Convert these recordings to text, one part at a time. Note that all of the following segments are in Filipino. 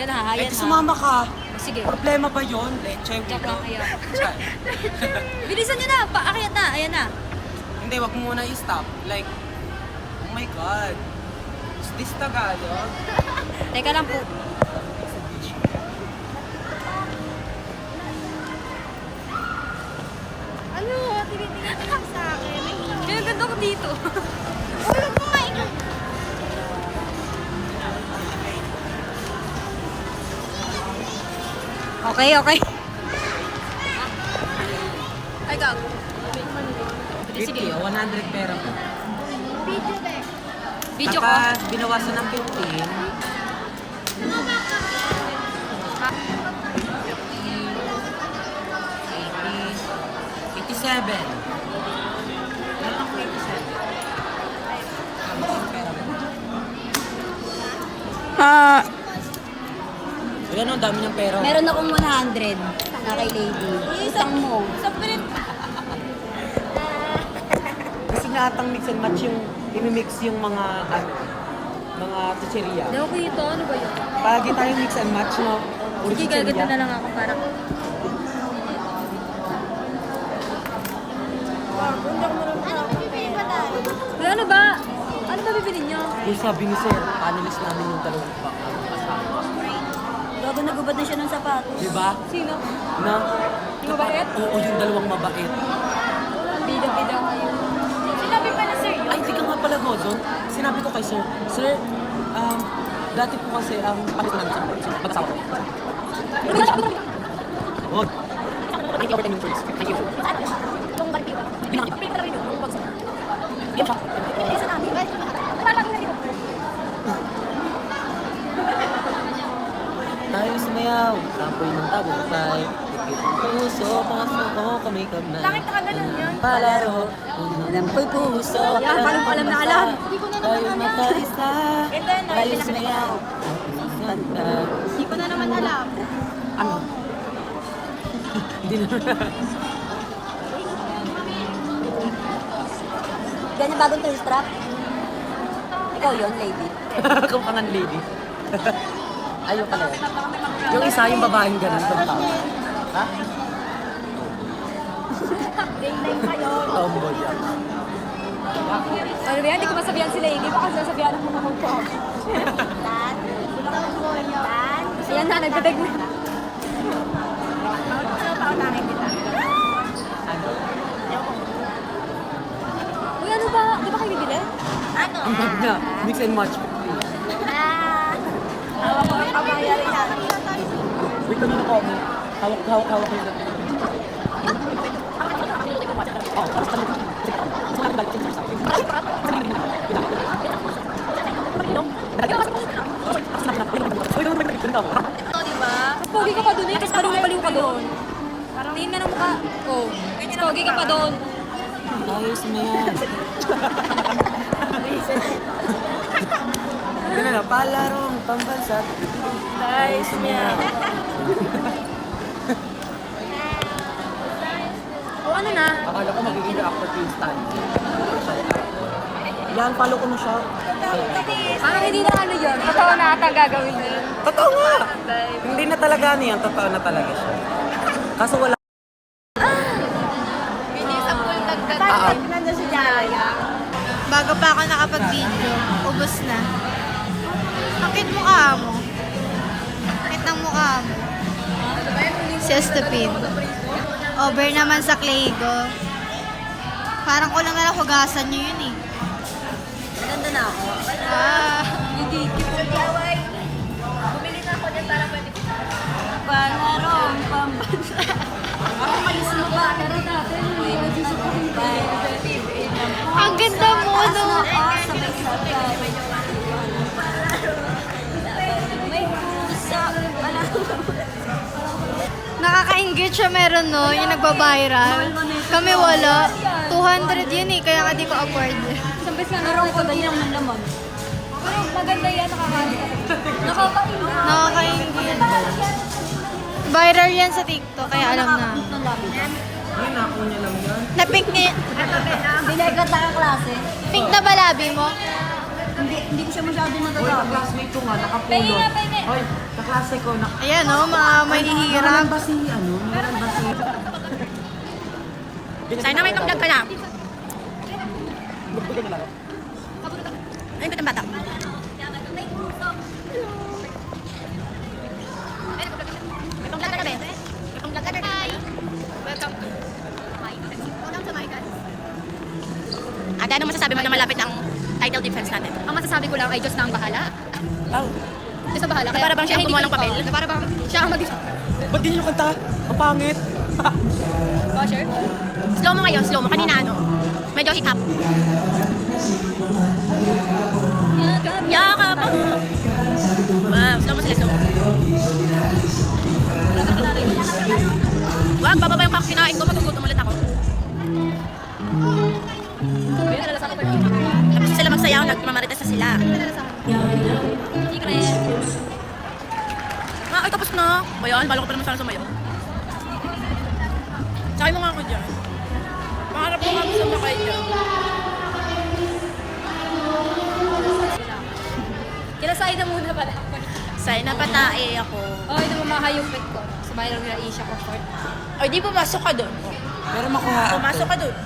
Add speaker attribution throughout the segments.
Speaker 1: Ayan ha, ayan ha.
Speaker 2: Sumama ka.
Speaker 1: Sige.
Speaker 2: Problema ba yun? Leche,
Speaker 1: Joke lang kayo.
Speaker 2: Char.
Speaker 1: Bilisan nyo na, paakyat na, ayan na.
Speaker 2: Hindi, wag mo muna i-stop. Like, oh my God. Is this Tagalog?
Speaker 1: Teka lang po.
Speaker 3: Ano? Tinitingin ka sa akin.
Speaker 1: Kaya ganda ko dito.
Speaker 3: Ulo mo nga ikaw.
Speaker 1: Okay, okay. Ay, gago.
Speaker 2: 50 o 100 pera po.
Speaker 3: Video ba?
Speaker 1: Video ko.
Speaker 2: Kapag binawasan ng 15,
Speaker 1: Ha?
Speaker 2: 87. Meron akong 87. Pera mo. Ayan, ang dami ng pera.
Speaker 1: Meron akong 100 na kay lady. Utang mo.
Speaker 2: Gusto na atang mix and match yung imimix yung mga mga chicheria.
Speaker 1: Hindi ako ito. Ano ba yun?
Speaker 2: Palagi tayong mix and match, no? Puro
Speaker 1: Sige,
Speaker 2: chicheria.
Speaker 1: gaganda na lang ako parang.
Speaker 3: Ano bibili ba tayo?
Speaker 1: Wala, ano ba? Ano ba bibili nyo?
Speaker 2: Yung sabi ni sir, panelist namin yung dalawang kasama.
Speaker 1: Gago, nagubad na siya ng sapatos.
Speaker 2: Diba?
Speaker 1: Sino?
Speaker 2: Na?
Speaker 1: Yung mabait?
Speaker 2: Oo, yung dalawang mabait.
Speaker 1: Bida-bida kayo. Sinabi pa na sir yun.
Speaker 2: Ay, di ka nga pala, Gozon. Sinabi ko kay sir, Sir, dati po kasi ang panis namin sa mag-asawa ko. Huwag. Thank you for 10 minutes. Thank you.
Speaker 3: Itong barbie.
Speaker 2: Binakit. Yan siya.
Speaker 3: Isa namin. Parang na dito.
Speaker 2: Tayo sumayaw, tapoy ng tagumpay. Ikit ang puso, pangasmo ko, kami kamay.
Speaker 3: Bakit nakaganon yun?
Speaker 2: Palaro, unang ko'y puso.
Speaker 1: Yan, parang alam na alam.
Speaker 3: Hindi ko na
Speaker 2: Tayo
Speaker 3: naman alam.
Speaker 2: magkaisa,
Speaker 3: Ito yun,
Speaker 2: tayo
Speaker 3: pinakita ko.
Speaker 2: sumayaw. Ganda.
Speaker 3: Hindi ko na naman alam.
Speaker 2: Ano? Hindi na.
Speaker 1: Ganyan bagong toy strap? Ikaw yun, lady.
Speaker 2: Kumpangan lady. Ayun pala yun. Yung isa, yung babaeng ganun. Ha?
Speaker 3: Day-day kayo.
Speaker 2: Tomboy yan.
Speaker 1: Ano ba yan? Hindi ko masabihan si lady. Baka sasabihan ako na ko.
Speaker 3: Lan. Tomboy yun. Lan.
Speaker 1: Ayan na, nagdadag na.
Speaker 3: Ano pautakin kita?
Speaker 1: Uy, ano ba? Di ba kayo bibili?
Speaker 3: Ano?
Speaker 2: Ang bag na. Mix and match.
Speaker 3: Hawak ko ang kamayari natin.
Speaker 2: Wait, kanina ko. Hawak yun. Oh, tapos kanina.
Speaker 3: Ito, di ba?
Speaker 1: Mas pogi ka pa doon eh. Tapos baliw ka doon. Parang tingin ka ng mukha. Oh, mas pogi ka pa doon.
Speaker 2: Tayo sumayaw. Ganun na, palarong pambansa. Tayo sumayaw.
Speaker 1: O ano na?
Speaker 2: Akala ko magiging reactor to yung stand. Yan, follow ko na siya.
Speaker 1: Parang hindi na ano yun. Totoo na ata gagawin yun.
Speaker 2: Totoo nga! Hindi na talaga ano yan, totoo na talaga siya. Kaso wala.
Speaker 3: Binisang full dagdag.
Speaker 2: Ah, ah.
Speaker 3: Nandun si Jaya. Bago pa ako nakapag-video, ubos na. Akit mukha mo. Akit ng mukha mo. Si Estupid. Over naman sa Claygo. Parang ko lang nalang hugasan nyo yun eh.
Speaker 1: Maganda na ako.
Speaker 3: Ah.
Speaker 1: Hindi.
Speaker 3: Bumili na ako dyan para pwede ko.
Speaker 1: Palarong pambansa. Ako malis mo ba? Pero natin, may nagsusukutin pa.
Speaker 3: Ang ganda mo, no?
Speaker 1: Sabay-sabay. May pusa.
Speaker 3: Nakaka-engage siya meron, no? Yung nagba-viral. Kami wala. 200 yun eh, kaya nga di ko afford.
Speaker 1: Isang beses nga naroon ko ganyan ng laman. Pero maganda yan, nakakain. Nakakain na.
Speaker 3: Nakaka-engage. Viral yan sa TikTok, kaya alam na.
Speaker 1: Ng labi.
Speaker 2: Yun, ako niya lang yan.
Speaker 3: Na pink niya.
Speaker 1: Binay ka sa klase.
Speaker 3: Pink na ba labi mo?
Speaker 1: Hindi ko siya masyado
Speaker 2: Uy,
Speaker 1: matatabi.
Speaker 2: ka-classmate ko nga,
Speaker 1: Pengi
Speaker 2: nakapulot.
Speaker 1: nga, pengi.
Speaker 2: Uy, kaklase ko,
Speaker 3: Ayan o, mga mahihirap.
Speaker 2: Nawalan ba si, nawalan ba si...
Speaker 3: Sana may pang-vlog ka na.
Speaker 2: Bugbugin na lang ako.
Speaker 3: Ayun ko ng bata. May pang-vlog ka na, be? May pang-vlog ka na. Hi! Welcome. Welcome to my guys. Ate, anong masasabi mo na malapit ang title defense natin?
Speaker 1: Ang masasabi ko lang ay Diyos na ang bahala.
Speaker 2: Oh.
Speaker 1: Diyos ang bahala.
Speaker 3: Na para bang siya ang
Speaker 1: hindi
Speaker 3: gumawa
Speaker 1: ko-
Speaker 3: ng papel?
Speaker 1: Na para bang siya ang
Speaker 2: Ba't di nyo kanta? Ang pangit.
Speaker 1: Basher?
Speaker 3: Slow mo ngayon, slow mo. Kanina ano? Medyo hiccup. Yakap ako. Slow mo sila, slow mo. Wag, bababa yung kinain ko. Matugutom ulit ako. Tapos sila magsayaw, nagmamarites na sila.
Speaker 1: Secret.
Speaker 3: Ay, tapos na. Ba yan? Balo ko pa naman sana sumayaw. Sakay mo nga ako dyan. Pangarap ko kami sa makay dyan.
Speaker 1: Kinasay na muna pala.
Speaker 3: Say, napatae ako.
Speaker 1: Oh, ito mamahayupit ko. Sa bahay lang nila Isha Comfort.
Speaker 3: Ay, di pumasok ka doon.
Speaker 2: Pero makuha ako.
Speaker 3: Pumasok ka doon.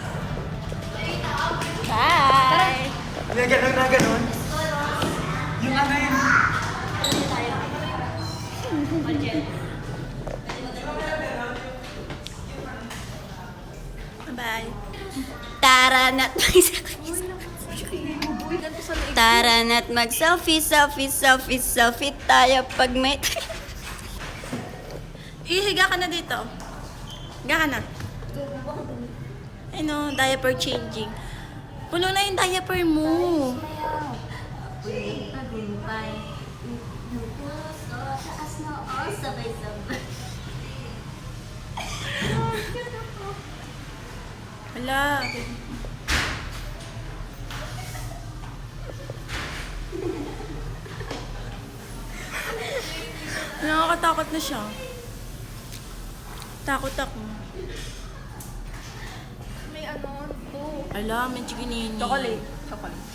Speaker 3: Bye!
Speaker 2: Ganun na ganun. Yung ano yun.
Speaker 3: Bye.
Speaker 4: Tara na't Tara na't mag-selfie, selfie, selfie, selfie tayo pag may...
Speaker 3: Ihiga ka na dito. Higa ka na. Ano, diaper changing. Puno na yung diaper mo. Hala. Nakakatakot na siya. Takot ako.
Speaker 1: May ano, to.
Speaker 3: Ala, may chikinini.
Speaker 1: Chocolate.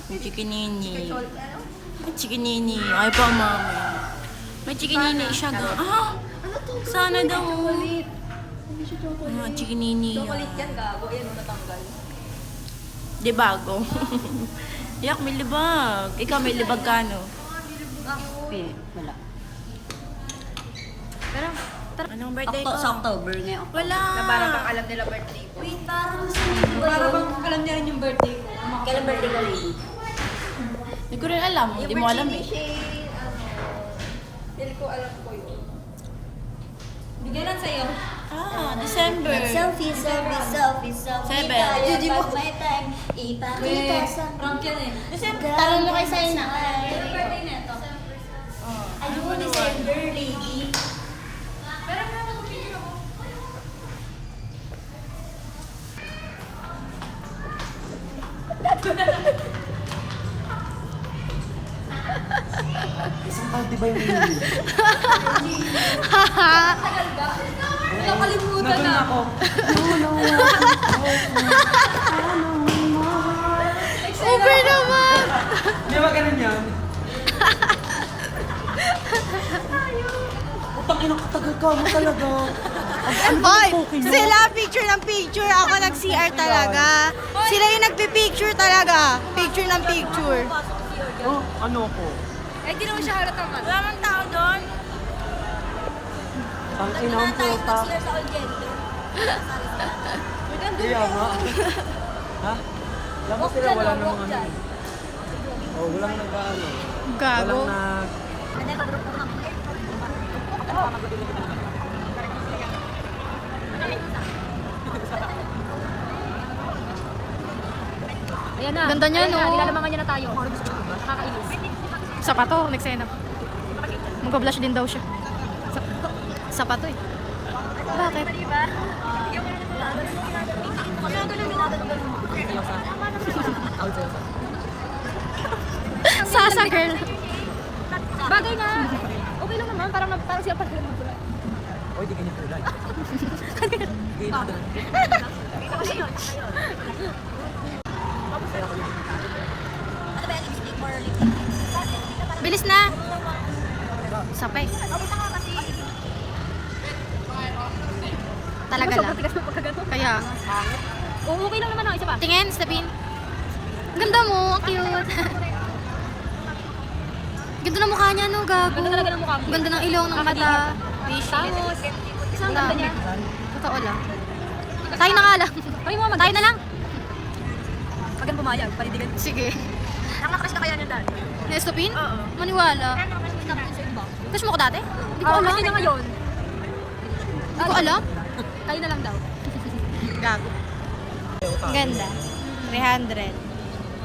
Speaker 3: May chikinini. May chikinini. Ay pa, mami. May chikinini siya ga. Ah!
Speaker 1: Ano to?
Speaker 3: Sana daw.
Speaker 1: Chocolate. Hindi siya chocolate.
Speaker 3: Ah, chikinini.
Speaker 1: Chocolate yan, gago. Yan, natanggal.
Speaker 3: Di bago. Yak, may libag. Ikaw may libag ka, no?
Speaker 4: Eh, wala.
Speaker 1: Pero,
Speaker 3: Anong birthday ko?
Speaker 4: Sa October ngayon.
Speaker 3: Wala.
Speaker 1: na parang bang alam nila birthday ko.
Speaker 4: Wait, parang sa
Speaker 1: Parang bang alam niya rin yung birthday ko.
Speaker 4: Kailan birthday ka rin?
Speaker 3: Hindi ko rin alam. Hindi mo alam eh.
Speaker 1: Hindi ko alam ko yun. Bigyan sa'yo.
Speaker 3: Ah, December.
Speaker 4: Selfie, selfie, selfie, selfie
Speaker 3: Seven.
Speaker 4: tayo
Speaker 1: Gigi mo.
Speaker 4: pag may time. Ipakita sa...
Speaker 1: Prank yan eh.
Speaker 3: December. Tanong mo kay Sai na.
Speaker 1: Yung birthday na ito.
Speaker 4: Ayun, December, lady.
Speaker 1: Pero meron ako picture ako.
Speaker 2: Isang taon, di ba yung hindi?
Speaker 1: Nakalimutan na.
Speaker 2: ako.
Speaker 3: Uber naman!
Speaker 2: Di ba ganun yan? Utang inang katagal ka mo talaga.
Speaker 3: Hoy! Sila picture ng picture. Ako nag-CR talaga. Sila yung nagpi-picture talaga. Picture ng picture.
Speaker 2: Oh, ano ko?
Speaker 1: Eh, di naman siya halatang ano.
Speaker 3: Wala mang tao doon.
Speaker 2: Ang inang puta. Iya nga. Ha? Alam mo sila, wala namang ano. Oh, walang nag-ano.
Speaker 3: Gago.
Speaker 2: Walang nag...
Speaker 1: Ayan na.
Speaker 3: Ganda niya, no?
Speaker 1: Nilalamangan niya na tayo. Nakakainis.
Speaker 3: Sapato, nagsena. Mag-blush din daw siya. Sapato eh. Bakit? Sasa girl.
Speaker 1: Bagay na. Okay lang naman. Parang siya pala naman.
Speaker 2: Oy, di ganyan kulay. Hindi na doon.
Speaker 3: Bilis na. Sapay. Talaga lang. Kaya.
Speaker 1: Okay lang naman ang isa pa.
Speaker 3: Tingin, Stepin. Ganda mo, ang cute. Ganda ng mukha niya, no, gago.
Speaker 1: Ganda talaga ng mukha mo.
Speaker 3: Ganda ng ilong, ng mata.
Speaker 1: Tapos, isang
Speaker 3: Wala.
Speaker 1: ganda niya.
Speaker 3: Totoo lang. Tayo na nga lang.
Speaker 1: Kaya mo
Speaker 3: Tayo na lang.
Speaker 1: Pag ang pumayag, panindigan.
Speaker 3: Sige.
Speaker 1: Nakakrush ka kaya niyan dati?
Speaker 3: Na Stepin?
Speaker 1: Oo.
Speaker 3: Maniwala. Crush mo ko dati? Hindi ko alam.
Speaker 1: Kasi na ngayon.
Speaker 3: Hindi ko alam.
Speaker 1: Kayo na lang daw.
Speaker 3: Gago. Ganda. 300.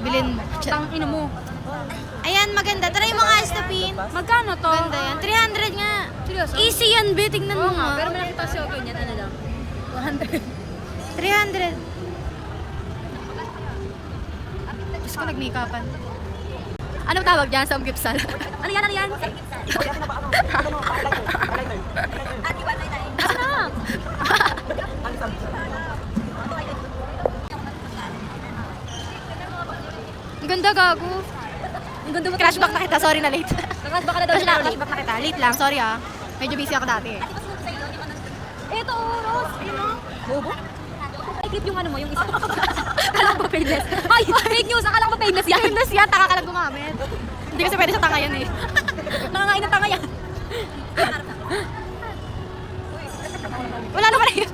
Speaker 3: Bilhin mo.
Speaker 1: Tang ina mo.
Speaker 3: Ayan, maganda. Try mo nga, Stepin.
Speaker 1: Magkano to?
Speaker 3: Ganda yan. 300 nga.
Speaker 1: Seryoso?
Speaker 3: Easy yan, be. Tingnan mo
Speaker 1: Oo nga,
Speaker 3: nga.
Speaker 1: pero may nakita siya ganyan, ano lang. 100.
Speaker 3: 300. Diyos ko, nag-makeupan. Anong tawag dyan sa umgipsal?
Speaker 1: Ano yan, ano yan? Ano na?
Speaker 3: Ang ganda, gago.
Speaker 1: Ang ganda mo.
Speaker 3: Crashback na kita. Sorry na late.
Speaker 1: Nakas baka na daw siya.
Speaker 3: Crashback na kita. Late lang. Sorry ah. Medyo busy ako dati eh.
Speaker 1: Ito, Rose. Ayun o. Bobo? Ay, clip yung ano mo, yung isa. Akala ko ba painless? Ay, fake news. Akala ko ba painless yan?
Speaker 3: Painless yan. Taka ka lang gumamit. Hindi kasi pwede sa tanga yan eh.
Speaker 1: Nangangain ng tanga yan.
Speaker 3: Wala na pala yun.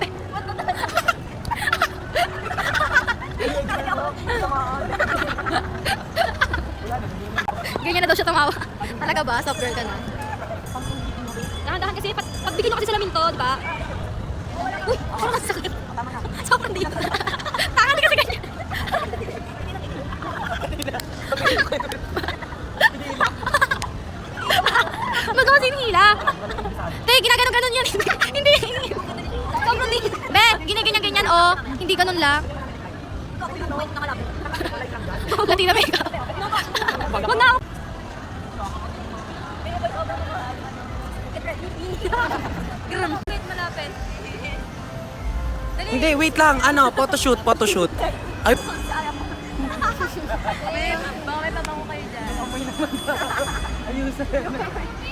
Speaker 3: Ganyan na daw siya tumawa. Talaga ba? Soft girl ka na.
Speaker 1: Dahan-dahan kasi, pagbigyan nyo kasi salamin to, di ba? Uy, sobrang sakit. Sobrang di.
Speaker 3: Taka ka kasi ganyan. Magawa sinihila. Te, ginaganon-ganon yan. Hindi. Sobrang di. Be, ginaganyan-ganyan oh. Hindi ganun lang. Latina makeup.
Speaker 1: Wag na ako. Wait, malapit.
Speaker 2: Hindi, wait lang. Ano, photoshoot. Ay,
Speaker 1: Baka may pabango kayo dyan.
Speaker 2: ayusin.